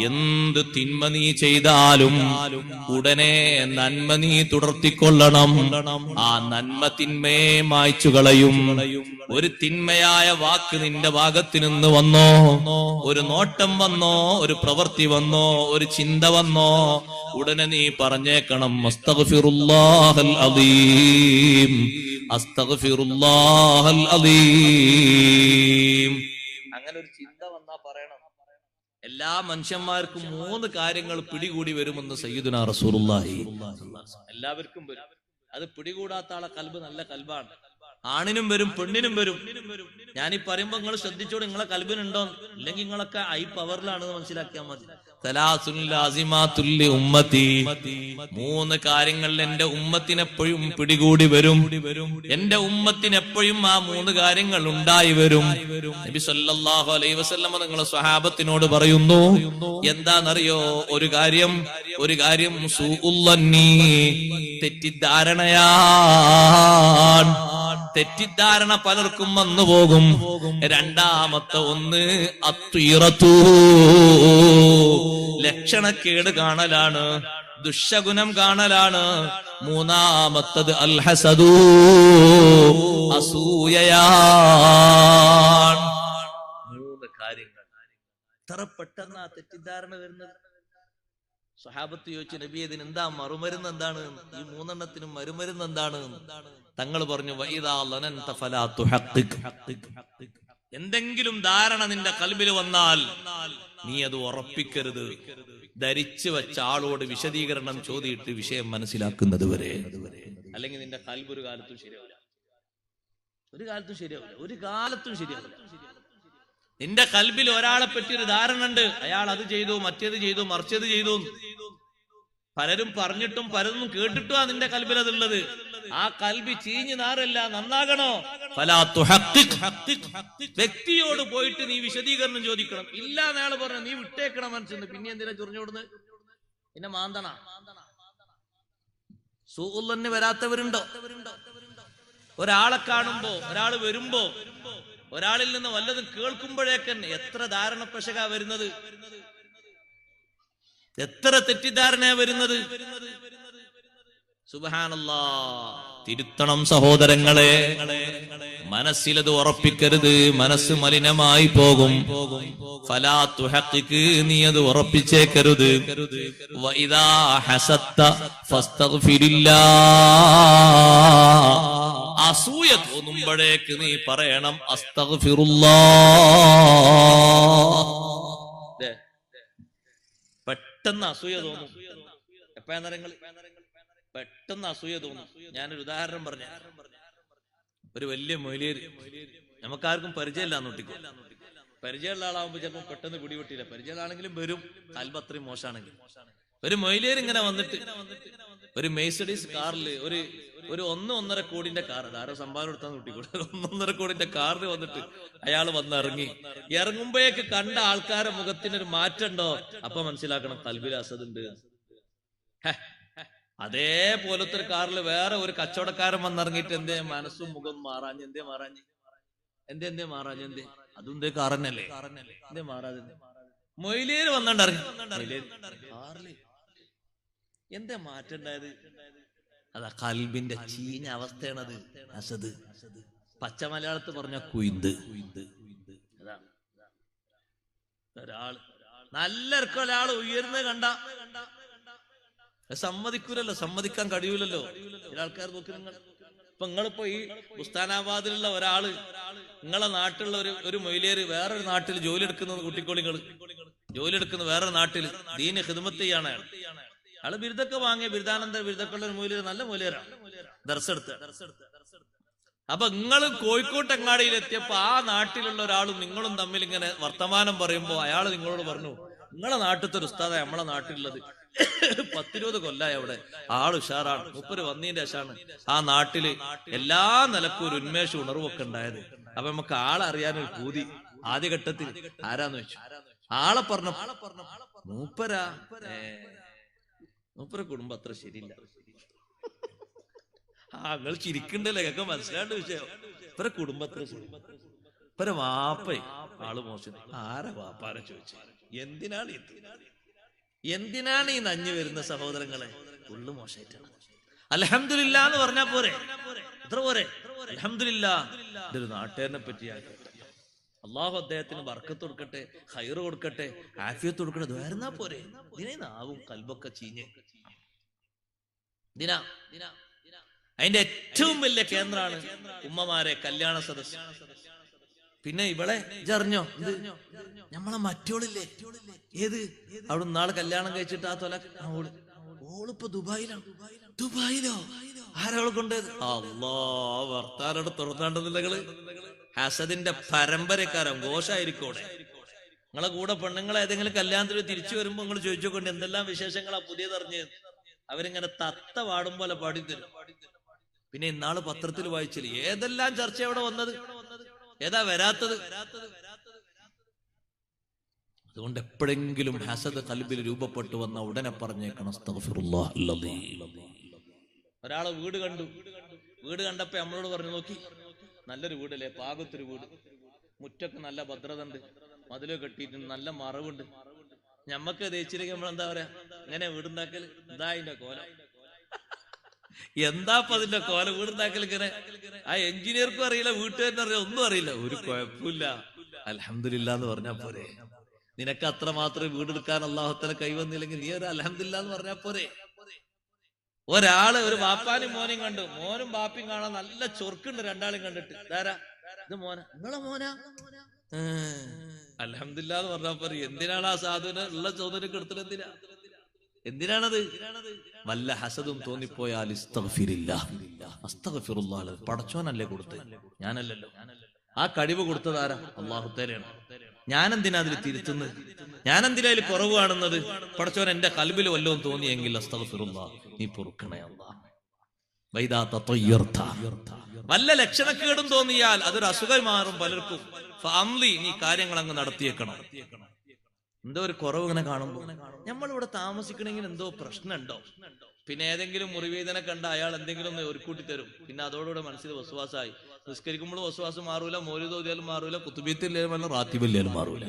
എന്ത് തിന്മ നീ ചെയ്താലും ഉടനെ നന്മ നീ തുടർത്തിക്കൊള്ളണം. ആ നന്മ തിന്മയെ മായ്ച്ചു കളയും. ഒരു തിന്മയായ വാക്ക് നിന്റെ ഭാഗത്ത് നിന്ന് വന്നോ, ഒരു നോട്ടം വന്നോ, ഒരു പ്രവൃത്തി വന്നോ, ഒരു ചിന്ത വന്നോ, ഉടനെ നീ പറഞ്ഞേക്കണം അസ്തഗ്ഫിറുല്ലാഹൽ അദീം, അസ്തഗ്ഫിറുല്ലാഹൽ അദീം. അങ്ങനെ ഒരു ചിന്ത വന്നാ പറയണം. എല്ലാ മനുഷ്യന്മാർക്കും 3 കാര്യങ്ങൾ പിടികൂടി വരുമെന്ന് സയ്യിദുനാ റസൂലുള്ളാഹി. എല്ലാവർക്കും വരും. അത് പിടികൂടാത്ത ആളെ കൽബ് നല്ല കൽബാണ്. ആണിനും വരും, പെണ്ണിനും വരും. ഞാനീ പറയുമ്പോ നിങ്ങൾ ശ്രദ്ധിച്ചോട്, നിങ്ങളെ കൽബിനുണ്ടോ, ഇല്ലെങ്കിൽ നിങ്ങളൊക്കെ ഐ പവറിലാണെന്ന് മനസ്സിലാക്കിയാൽ മതി. 3 കാര്യങ്ങൾ എന്റെ ഉമ്മത്തിനെപ്പോഴും പിടികൂടി വരും. എന്റെ ഉമ്മത്തിനെപ്പോഴും ആ 3 കാര്യങ്ങൾ ഉണ്ടായി വരും. നബി സല്ലല്ലാഹു അലൈഹി വസല്ലം നിങ്ങളെ സ്വഹാബത്തിനോട് പറയുന്നു, എന്താണെന്നറിയോ? ഒരു കാര്യം സൂഉല്ലന്നി, തെറ്റിദ്ധാരണയാണ്. തെറ്റിദ്ധാരണ പലർക്കും വന്നു പോകും. രണ്ടാമത്തെ ഒന്ന് അത്വീറത്തു, ലക്ഷണക്കേട് കാണലാണ്, ദുശഗുണം കാണലാണ്. മൂന്നാമത്തത് അൽ ഹസദു, അസൂയയാണ്. 3 കാര്യങ്ങൾ. എത്ര പെട്ടെന്ന് ആ തെറ്റിദ്ധാരണ വരുന്നത്. സ്വഹാബത്ത് ചോദിച്ചു, നബി ഇതിന് എന്താ മറുമരുന്ന് എന്താണ്? ഈ 3 എണ്ണത്തിനും മറുമരുന്ന് എന്താണ്? തങ്ങൾ പറഞ്ഞു, എന്തെങ്കിലും ധാരണ നിന്റെ കൽബിൽ വന്നാൽ നീ അത് ഉറപ്പിക്കരുത്. ധരിച്ചു വെച്ച ആളോട് വിശദീകരണം ചോദിയിട്ട് വിഷയം മനസ്സിലാക്കുന്നത് വരെ. അല്ലെങ്കിൽ നിന്റെ കൽബ് ഒരു കാലത്തും ശരിയാവില്ല. ഒരു കാലത്തും ശരിയാവില്ല. നിന്റെ കൽബിൽ ഒരാളെ പറ്റി ഒരു ധാരണ ഉണ്ട്, അയാൾ അത് ചെയ്തു, മറ്റേത് ചെയ്തു, മറിച്ചത് ചെയ്തു. പലരും പറഞ്ഞിട്ടും പലരും കേട്ടിട്ടും നിന്റെ കൽബിൽ അതുള്ളത്. ആ കൽബി ചീഞ്ഞു നാറല്ല, നന്നാകണോ? വ്യക്തിയോട് പോയിട്ട് നീ വിശദീകരണം ചോദിക്കണം. ഇല്ല എന്നയാള് പറഞ്ഞു, നീ വിട്ടേക്കണം മനസ്സിന്. പിന്നെ എന്തിനാ ചൊറിഞ്ഞോടുന്ന്? പിന്നെ മാന്തണ. സൂഉല്ലന് വരാത്തവരുണ്ടോ? ഒരാളെ കാണുമ്പോ, ഒരാള് വരുമ്പോ, ഒരാളിൽ നിന്ന് വല്ലതും കേൾക്കുമ്പോഴേക്കന്നെ എത്ര ധാരണ പശക വരുന്നത്, എത്ര തെറ്റിദ്ധാരണ വരുന്നത്. സുബ്ഹാനല്ലാഹ്. തിരുത്തണം സഹോദരങ്ങളെ. മനസ്സിലത് ഉറപ്പിക്കരുത്, മനസ്സ് മലിനമായി പോകും. ഫലാ തുഹഖിഖ്, നീ അത് ഉറപ്പിച്ചേക്കരുത്. വഇദാ ഹസത്ത ഫസ്തഗ്ഫിരില്ലാഹ്, അസൂയ തോന്നുമ്പോഴേക്ക് നീ പറയണം അസ്തഗ്ഫിറുല്ലാഹ്. പെട്ടെന്ന് അസൂയ തോന്നും. എപ്പോഴാ? പെട്ടെന്ന് അസൂയ തോന്നും. ഞാനൊരു ഉദാഹരണം പറഞ്ഞ, ഒരു വലിയ മൊയ്ലിയർ, നമുക്കാർക്കും പരിചയമില്ല നോട്ടിക്കോ. പരിചയമുള്ള ആളാവുമ്പോ ചിലപ്പോൾ പെട്ടെന്ന് പിടിപെട്ടില്ല. പരിചയമാണെങ്കിലും വരും, കൽബ് അത്രയും മോശമാണെങ്കിൽ. ഒരു മൊയ്ലിയർ ഇങ്ങനെ വന്നിട്ട് ഒരു മെഴ്സിഡീസ് കാറിൽ ഒരു 1.5 കോടിന്റെ കാർ, ആരോ സംഭാവന കൊടുത്താൽ നോട്ടിക്കൂടെ, 1.5 കോടിന്റെ കാറിൽ വന്നിട്ട് അയാൾ വന്നിറങ്ങി. ഇറങ്ങുമ്പോഴേക്ക് കണ്ട ആൾക്കാരുടെ മുഖത്തിനൊരു മാറ്റം ഉണ്ടോ? അപ്പൊ മനസ്സിലാക്കണം കൽബിൽ അസദുണ്ട്. അതേപോലത്തെ ഒരു കാറിൽ വേറെ ഒരു കച്ചവടക്കാരൻ വന്നിറങ്ങിയിട്ട് എന്തേ മനസ്സും മുഖം മാറാഞ്ഞ്, എന്തേ മാറാഞ്ഞ്, അതും എന്തേ കാറന്നല്ലേ, എന്തേ മാറാഞ്ഞ്. മൊയ്ലിയർ വന്നിറങ്ങി കാറില് എന്തേ മാറ്റം ഉണ്ടായത്? അതാ കൽബിന്റെ ചീഞ്ഞ അവസ്ഥയാണത്. അസദ്. പച്ച മലയാളത്തിൽ പറഞ്ഞ കുയിന്ത്. അതാണ്. ഒരാള് നല്ല ഒരാള് ഉയർന്ന് കണ്ട സമ്മതിക്കൂലല്ലോ, സമ്മതിക്കാൻ കഴിയൂലല്ലോ. ചില ആൾക്കാർ നോക്കി, നിങ്ങളിപ്പോ ഈ ബുസ്താനാബാദിലുള്ള ഒരാള്, നിങ്ങളെ നാട്ടിലുള്ള ഒരു മൊയ്ലിയർ വേറൊരു നാട്ടിൽ ജോലി എടുക്കുന്നത്, കുട്ടിക്കോളികൾ ജോലി എടുക്കുന്ന വേറൊരു നാട്ടിൽ ദീന് ഖിദ്മത്ത് ചെയ്യാണ്. അയാള് ബിരുദൊക്കെ വാങ്ങിയ ബിരുദാനന്തര ബിരുദക്കുള്ള ഒരു മൊയ്ലിയർ, നല്ല മൊയ്ലിയറാണ്, ദർസെടുത്ത്. അപ്പൊ നിങ്ങള് കോഴിക്കോട്ട് അങ്ങാടിയിൽ എത്തിയപ്പോ ആ നാട്ടിലുള്ള ഒരാളും നിങ്ങളും തമ്മിൽ ഇങ്ങനെ വർത്തമാനം പറയുമ്പോ അയാൾ നിങ്ങളോട് പറഞ്ഞു, നിങ്ങളെ നാട്ടിലത്തെ ഒരു ഉസ്താദാ നമ്മളെ നാട്ടിലുള്ളത്, 10-20 കൊല്ലായി അവിടെ, ആള് ഉഷാറാണ്, മൂപ്പര് വന്നതിന്റെ ശേഷാണ് ആ നാട്ടില് എല്ലാ നിലക്കും ഒരു ഉന്മേഷം ഉണർവൊക്കെ ഉണ്ടായത്. അപ്പൊ നമുക്ക് ആളെ അറിയാനൊരു പൂതി. ആദ്യഘട്ടത്തിൽ ആരാന്ന് വെച്ചു, ആളെ പറഞ്ഞ മൂപ്പര കുടുംബം അത്ര ശരിയില്ല. നിങ്ങൾ ചിരിക്കണ്ടല്ലേ, ഒക്കെ മനസ്സിലാണ്ട് വിഷയം. ഇവരെ കുടുംബം അത്ര ശരി. ഒരു വാപ്പ ആള് മോശം. ആരാ വാപ്പാരെ ചോദിച്ചു? എന്തിനാണ് ഈ നഞ്ഞു വരുന്ന സഹോദരങ്ങളെ? ഉള്ളു മോശമായിട്ടാണ്. അൽഹംദുലില്ലാ എന്ന് പറഞ്ഞാ പോരെ? എത്ര പോരെ? അൽഹംദുലില്ലാ, ഇതൊരു നാട്ടുകാരനെ പറ്റിയാൽ അള്ളാഹു അദ്ദേഹത്തിന് ബർക്കത്ത് കൊടുക്കട്ടെ, ഖൈറ് കൊടുക്കട്ടെ, ആഫിയത്ത് കൊടുക്കട്ടെ, ദ്വാരുന്നാ പോരെ? ഇതിനെ നാവും കൽബൊക്കെ ചീഞ്ഞ് അതിന്റെ ഏറ്റവും വലിയ കേന്ദ്രമാണ് ഉമ്മമാരെ കല്യാണ സദസ്സ്. പിന്നെ ഇവിടെ ഇജറിഞ്ഞോ നമ്മളെ മറ്റോളില്ലേ, ഏത് അവിടെ നാളെ കല്യാണം കഴിച്ചിട്ട് ആ തൊല ഓളിപ്പോ ദുബായിലാണ്. ദുബായിലോ? ആരോളെ കൊണ്ടത്? അല്ലാ, വർത്താനോട് തുറന്നാണ്ടെന്നില്ല നിങ്ങള്. ഹസദിന്റെ പരമ്പരക്കാരൻ ഘോഷായിരിക്കോടെ. നിങ്ങളെ കൂടെ പെണ്ണുങ്ങളെ ഏതെങ്കിലും കല്യാണത്തിന് തിരിച്ചു വരുമ്പോ നിങ്ങൾ ചോദിച്ചോക്കൊണ്ട് എന്തെല്ലാം വിശേഷങ്ങളാ പുതിയതറിഞ്ഞ്. അവരിങ്ങനെ തത്ത പാടും പോലെ പാടിത്തരും. പിന്നെ ഇന്നാള് പത്രത്തിൽ വായിച്ചില്ല ഏതെല്ലാം ചർച്ച എവിടെ വന്നത്, ഏതാ വരാത്തത്. അതുകൊണ്ട് എപ്പോഴെങ്കിലും ഹസദ് ഖൽബിൽ രൂപപ്പെട്ടു വന്ന ഉടനെ പറഞ്ഞേക്കണം അസ്തഗ്ഫിറുല്ലാഹ് അൽ-അദീം. ഒരാളെ വീട് കണ്ടു. വീട് കണ്ടപ്പോ നമ്മളോട് പറഞ്ഞു, നോക്കി നല്ലൊരു വീടല്ലേ, പാകത്തൊരു വീട്, മുറ്റൊക്കെ നല്ല ഭദ്രത ഉണ്ട്, മതിലോ കെട്ടിയിട്ടുണ്ട്, നല്ല മറവുണ്ട്. ഞമ്മക്ക് തേച്ചിലേക്ക് നമ്മളെന്താ പറയാ, ഇങ്ങനെ വീടുണ്ടാക്കല് ഇതാ അതിന്റെ കോലം. എന്താപ്പ അതിന്റെ കോലം? വീടുണ്ടാക്കൽ ഇങ്ങനെ. ആ എഞ്ചിനീയർക്കും അറിയില്ല, വീട്ടുകാരനും അറിയില്ല, ഒന്നും അറിയില്ല. ഒരു കുഴപ്പമില്ല, അൽഹംദുലില്ലാ എന്ന് പറഞ്ഞാ പോരെ? നിനക്ക് അത്ര മാത്രമേ വീടെടുക്കാൻ അല്ലാഹുത്തആല കൈവന്നില്ലെങ്കിൽ നീ ഒരു അൽഹംദുലില്ലാ എന്ന് പറഞ്ഞാ പോരെ? ഒരാള് ഒരു ബാപ്പാനും മോനും കണ്ടു. മോനും ബാപ്പയും കാണാൻ നല്ല ചൊർക്കുണ്ട് രണ്ടാളും കണ്ടിട്ട്. ഇതാരാ? ഇത് മോന. നിങ്ങളെ മോനാ? അൽഹംദുലില്ലാ എന്ന് പറഞ്ഞാ പോരെ? എന്തിനാണ് ആ സാധുവിനെ ഉള്ള ചോദ്യം എടുത്തത്? എന്തിനാണത്? വല്ല ഹസദും തോന്നിപ്പോയാൽ അസ്തഗ്ഫിറുല്ലാഹ്, പടച്ചോനല്ലേ കൊടുത്ത്, ഞാനല്ലല്ലോ. ആ കഴിവ് കൊടുത്തതാരാ? അല്ലാഹു തആലയാണ്. ഞാനെന്തിനാ അതിൽ തിരുത്തുന്നത്? ഞാനെന്തിനാ അതിൽ കുറവ് കാണുന്നത്? പടച്ചോൻ എന്റെ ഖൽബിൽ വല്ലതും തോന്നിയെങ്കിൽ അസ്തഗ്ഫിറുല്ലാഹ്, നീ പൊറുക്കണേ അല്ലാഹ്. വൈദാ തതയ്യർത, വല്ല ലക്ഷണക്കേടും തോന്നിയാൽ അതൊരു അസുഖം മാറും പലർക്കും. ഫഅംലി, നീ കാര്യങ്ങൾ അങ്ങ് നടത്തിയേക്കണം. എന്തോ ഒരു കുറവ് ഇങ്ങനെ കാണുമ്പോ, നമ്മളിവിടെ താമസിക്കണമെങ്കിൽ എന്തോ പ്രശ്നമുണ്ടോ? പിന്നെ ഏതെങ്കിലും മുറിവേദന കണ്ട അയാൾ എന്തെങ്കിലും ഒന്ന് ഒരുക്കൂട്ടി തരും. പിന്നെ അതോടുകൂടെ മനസ്സിൽ വസ്വാസായി. നിസ്കരിക്കുമ്പോൾ വസ്വാസം മാറൂല, മൗലിദ് ഓതിയാലും മാറൂല, കുത്തുബീത്തിലും റാത്തിബില്ലാലും മാറൂല.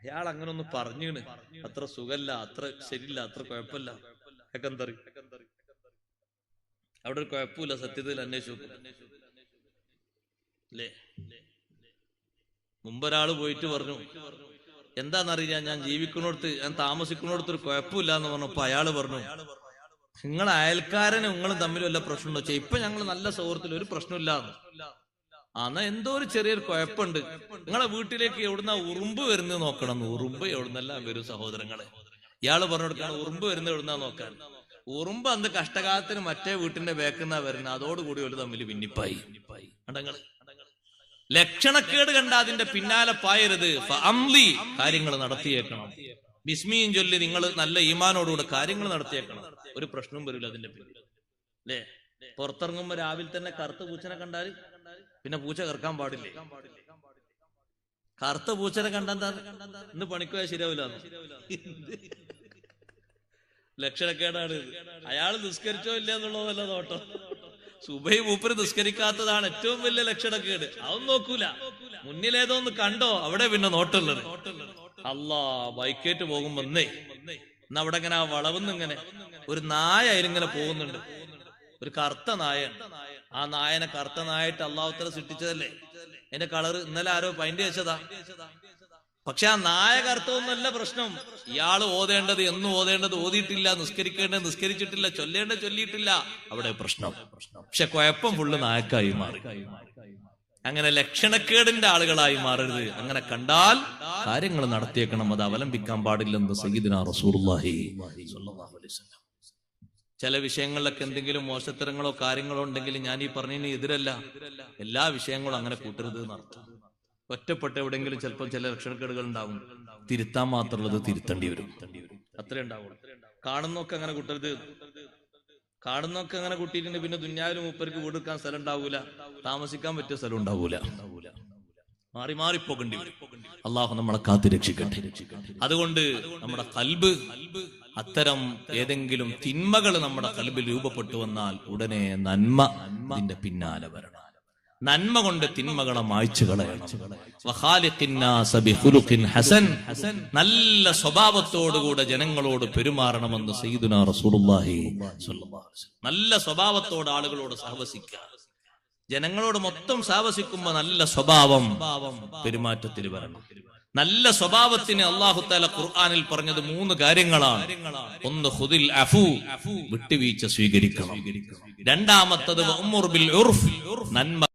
അയാൾ അങ്ങനെ ഒന്ന് പറഞ്ഞിണ്, അത്ര സുഖല്ല, അത്ര ശരിയില്ല, അത്ര കുഴപ്പമില്ല. എന്തറി അവിടെ ഒരു കുഴപ്പമില്ല, സത്യത്തിൽ അന്വേഷിച്ചു അല്ലേ? മുമ്പൊരാള് പോയിട്ട് പറഞ്ഞു, എന്താന്നറിയാ, ഞാൻ ജീവിക്കുന്നിടത്ത്, ഞാൻ താമസിക്കുന്നിടത്ത് ഒരു കുഴപ്പമില്ല എന്ന് പറഞ്ഞപ്പോ അയാള് പറഞ്ഞു, നിങ്ങളെ അയൽക്കാരനും നിങ്ങളും തമ്മിൽ വല്ല പ്രശ്നമുണ്ടോ? വെച്ചാൽ ഇപ്പൊ ഞങ്ങൾ നല്ല സൗഹൃദത്തിൽ, ഒരു പ്രശ്നമില്ല. എന്നാ എന്തോ ഒരു ചെറിയൊരു കുഴപ്പമുണ്ട്. നിങ്ങളെ വീട്ടിലേക്ക് എവിടുന്ന ഉറുമ്പ് വരുന്നത് നോക്കണം. ഉറുമ്പ് എവിടുന്നെല്ലാം വരും സഹോദരങ്ങളെ? ഇയാള് പറഞ്ഞു കൊടുക്കാണ്, ഉറുമ്പ് വരുന്നത് എവിടുന്നാ നോക്കാൻ. ഉറുമ്പ് അന്ന് കഷ്ടകാലത്തിന് മറ്റേ വീട്ടിന്റെ ബേക്കുന്നാ വരുന്നത്. അതോടുകൂടി ഒരു തമ്മിൽ ഭിന്നിപ്പായി. കണ്ടങ്ങള് ലക്ഷണക്കേട് കണ്ട അതിന്റെ പിന്നാലെ പായരുത്. കാര്യങ്ങൾ നടത്തിയേക്കണം. ബിസ്മിയും ചൊല്ലി നിങ്ങൾ നല്ല ഈമാനോടുകൂടെ കാര്യങ്ങൾ നടത്തിയേക്കണം. ഒരു പ്രശ്നവും വരില്ല അതിന്റെ പേരിൽ അല്ലേ? പുറത്തിറങ്ങുമ്പോ രാവിലെ തന്നെ കറുത്ത പൂച്ചനെ കണ്ടാൽ പിന്നെ പൂച്ച കറക്കാൻ പാടില്ലേ? കറുത്ത പൂച്ചനെ കണ്ടെന്താ? ഇന്ന് പണിക്കോയാ ശരിയാവില്ല. ലക്ഷണക്കേടാണ്. അയാൾ നിസ്കരിച്ചോ ഇല്ല എന്നുള്ളതല്ല നോട്ടം. സുബൈ മൂപ്പര് നിസ്കരിക്കാത്തതാണ് ഏറ്റവും വലിയ ലക്ഷണക്കേട്. അതൊന്നും നോക്കൂല. മുന്നിലേതോ ഒന്ന് കണ്ടോ, അവിടെ പിന്നെ നോട്ടുള്ളത്. അല്ലാ, ബൈക്കേറ്റ് പോകുമ്പോ ഇന്ന് അവിടെ ഇങ്ങനെ ആ വളവെന്ന് ഇങ്ങനെ ഒരു നായ അതിലിങ്ങനെ പോകുന്നുണ്ട്. ഒരു കറുത്ത നായ. ആ നായനെ കറുത്ത നായായിട്ട് അല്ലാഹു തആല സൃഷ്ടിച്ചതല്ലേ? അതിന്റെ കളറ് ഇന്നലെ ആരോ പൈന്റ് വെച്ചതാ. പക്ഷെ ആ നായ കറുത്തൊന്നല്ല പ്രശ്നം. ഇയാള് ഓതേണ്ടത് എന്നും ഓതേണ്ടത് ഓതിയിട്ടില്ല, നിസ്കരിക്കേണ്ടത് നിസ്കരിച്ചിട്ടില്ല, ചൊല്ലേണ്ടത് ചൊല്ലിയിട്ടില്ല. അവിടെ പ്രശ്നം. പക്ഷെ കുഴപ്പം ഫുള്ള് നായക്കായി മാറി. അങ്ങനെ ലക്ഷണക്കേടിന്റെ ആളുകളായി മാറരുത്. അങ്ങനെ കണ്ടാൽ കാര്യങ്ങൾ നടത്തിയേക്കണം. അത് അവലംബിക്കാൻ പാടില്ലെന്ന് സയ്യിദുനാ റസൂലുള്ളാഹി സ്വല്ലല്ലാഹു അലൈഹി വസല്ലം. ചില വിഷയങ്ങളിലൊക്കെ എന്തെങ്കിലും മോശത്തരങ്ങളോ കാര്യങ്ങളോ ഉണ്ടെങ്കിൽ ഞാൻ ഈ പറഞ്ഞതിന് എതിരല്ല. എല്ലാ വിഷയങ്ങളും അങ്ങനെ കൂട്ടരുത് എന്നർത്ഥം. ഒറ്റപ്പെട്ട എവിടെയെങ്കിലും ചിലപ്പോൾ ചില ലക്ഷണക്കേടുകൾ ഉണ്ടാവും. തിരുത്താൻ മാത്രമുള്ളത് തിരുത്തേണ്ടി വരും. അത്രേ ഉണ്ടാവുള്ളൂ. കാണുന്നൊക്കെ അങ്ങനെ കൂട്ടരുത്. കാണുന്നൊക്കെ അങ്ങനെ കൂട്ടിയിട്ടുണ്ട് പിന്നെ ദുനിയാവിലും മൂപ്പർക്ക് വീടെടുക്കാൻ സ്ഥലം ഉണ്ടാവൂല, താമസിക്കാൻ പറ്റിയ സ്ഥലം ഉണ്ടാവൂല. മാറി മാറി പോകേണ്ടി വരും. അള്ളാഹു നമ്മളെ കാത്തു രക്ഷിക്കട്ടെ. അതുകൊണ്ട് നമ്മുടെ ഖൽബ് അത്തരം ഏതെങ്കിലും തിന്മകൾ നമ്മുടെ ഖൽബിൽ രൂപപ്പെട്ടു വന്നാൽ ഉടനെ നന്മ അതിന്റെ പിന്നാലെ വരണം. നന്മ കൊണ്ട് തിന്മകളെ മായ്ച്ചു കളയണം. വഖാലിഖിന്നാസ ബിഖുലുഖിൻ ഹസൻ, നല്ല സ്വഭാവത്തോടുകൂടെ ജനങ്ങളോട് പെരുമാറണമെന്ന് സയ്യിദുനാ റസൂലുള്ളാഹി സ്വല്ലല്ലാഹു അലൈഹി വസല്ലം. നല്ല സ്വഭാവത്തോട് ആളുകളോട് സഹവസിക്കുക. ജനങ്ങളോട് മൊത്തം സഹവസിക്കുമ്പോ നല്ല സ്വഭാവം പെരുമാറ്റത്തിൽ വരണം. നല്ല സ്വഭാവത്തിന് അല്ലാഹു തആല ഖുർആനിൽ പറഞ്ഞത് 3 കാര്യങ്ങളാണ്. ഒന്ന് ഖുദിൽ അഫു, വിട്ടുവീഴ്ച സ്വീകരിക്കണം. രണ്ടാമത്തത് വഅ്മുർ ബിൽ ഉർഫ്, നന്മ